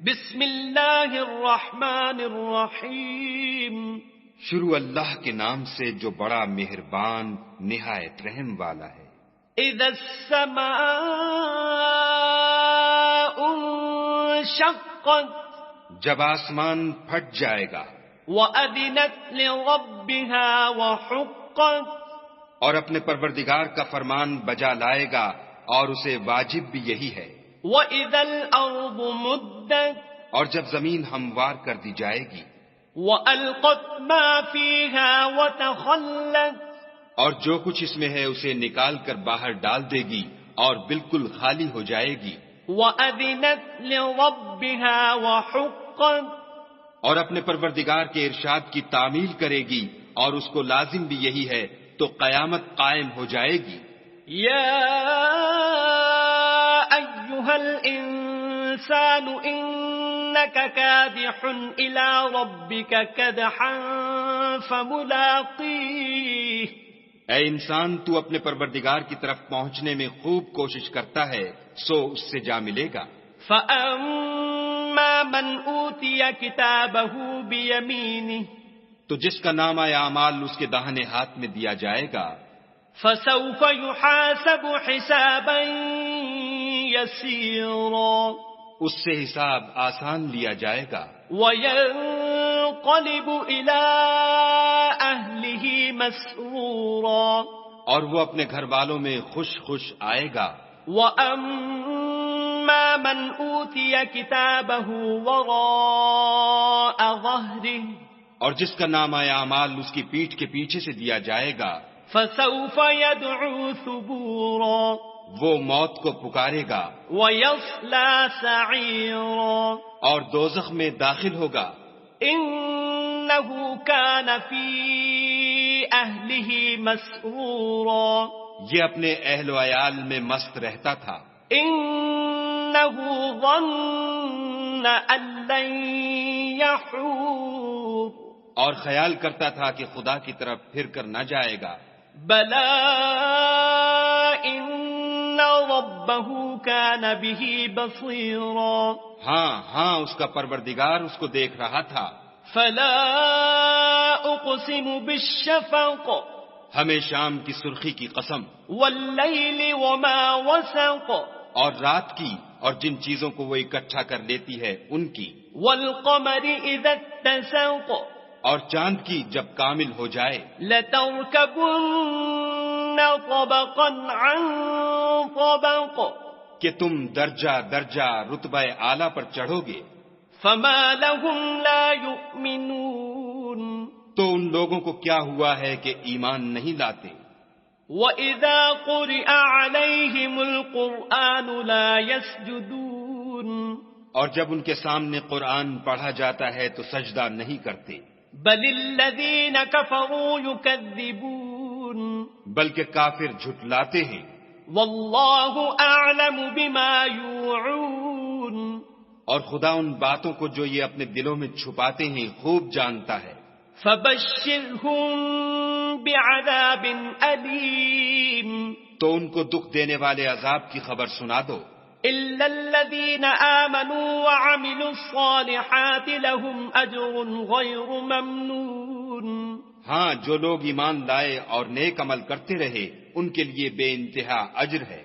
بسم اللہ الرحمن الرحیم. شروع اللہ کے نام سے جو بڑا مہربان نہایت رحم والا ہے. اذا السماء انشقت جب آسمان پھٹ جائے گا. وَأَذِنَتْ لِرَبِّهَا وَحُقَّتْ اور اپنے پروردگار کا فرمان بجا لائے گا اور اسے واجب بھی یہی ہے. وَإِذَا الْأَرْضُ مُدَّتْ اور جب زمین ہموار کر دی جائے گی. وَأَلْقَتْ مَا فِيهَا وَتَخَلَّتْ اور جو کچھ اس میں ہے اسے نکال کر باہر ڈال دے گی اور بالکل خالی ہو جائے گی. وَأَذِنَتْ لِرَبِّهَا وَحُقَّتْ اور اپنے پروردگار کے ارشاد کی تعمیل کرے گی اور اس کو لازم بھی یہی ہے تو قیامت قائم ہو جائے گی. یا ایھا الانسان انک کادح الی ربک کدحا فملاقیہ. اے انسان تو اپنے پروردگار کی طرف پہنچنے میں خوب کوشش کرتا ہے سو اس سے جا ملے گا. فَأَمَّا مَنْ أُوتِيَ كِتَابَهُ بِيَمِينِهِ تو جس کا نامہ اعمال اس کے داہنے ہاتھ میں دیا جائے گا. فَسَوْفَ يُحَاسَبُ حِسَابًا يَسِيرًا اس سے حساب آسان لیا جائے گا. وَيَنقَلِبُ إِلَىٰ أَهْلِهِ مَسْرُورًا اور وہ اپنے گھر والوں میں خوش خوش آئے گا. وَأَمَّا مَنْ أُوتِيَ كِتَابَهُ وَرَاءَ ظَهْرِهِ اور جس کا نامہ اعمال اس کی پیٹھ کے پیچھے سے دیا جائے گا. فَسَوْفَ يَدْعُو ثُبُورًا وہ موت کو پکارے گا. وَيَصْلَىٰ سَعِيرًا اور دوزخ میں داخل ہوگا. إِنَّهُ كَانَ فِي أَهْلِهِ مَسْرُورًا یہ اپنے اہل و عیال میں مست رہتا تھا. إِنَّهُ ظَنَّ أَن لَّن يَحُورَ اور خیال کرتا تھا کہ خدا کی طرف پھر کر نہ جائے گا. بَلَىٰ إِنَّ رَبَّهُ كَانَ بِهِ بَصِيرًا ہاں اس کا پروردگار اس کو دیکھ رہا تھا. فَلَا أُقْسِمُ بِالشَّفَقِ ہمیں شام کی سرخی کی قسم. وَاللَّيْلِ وَمَا وَسَقَ اور رات کی اور جن چیزوں کو وہ اکٹھا کر لیتی ہے ان کی. وَالْقَمَرِ إِذَا اتَّسَقَ اور چاند کی جب کامل ہو جائے. لَتَرْكَبُنَّ طَبَقًا عَن طَبَقٍ کہ تم درجہ درجہ رتبہ اعلیٰ پر چڑھو گے. فَمَا لَهُمْ لَا يُؤْمِنُونَ تو ان لوگوں کو کیا ہوا ہے کہ ایمان نہیں لاتے. وَإِذَا قُرِئَ عَلَيْهِمُ الْقُرْآنُ لَا يَسْجُدُونَ اور جب ان کے سامنے قرآن پڑھا جاتا ہے تو سجدہ نہیں کرتے. بَلِ الَّذِينَ كَفَرُوا يُكَذِّبُونَ بلکہ کافر جھٹلاتے ہیں. وَاللَّهُ أَعْلَمُ بِمَا يُوعُونَ اور خدا ان باتوں کو جو یہ اپنے دلوں میں چھپاتے ہیں خوب جانتا ہے. فَبَشِّرْهُم بِعَذَابٍ أَلِيمٍ تو ان کو دکھ دینے والے عذاب کی خبر سنا دو. إِلَّا الَّذِينَ آمَنُوا وَعَمِلُوا الصَّالِحَاتِ لَهُمْ أَجْرٌ غَيْرُ مَمْنُونٍ ہاں جو لوگ ایمان لائے اور نیک عمل کرتے رہے ان کے لیے بے انتہا اجر ہے.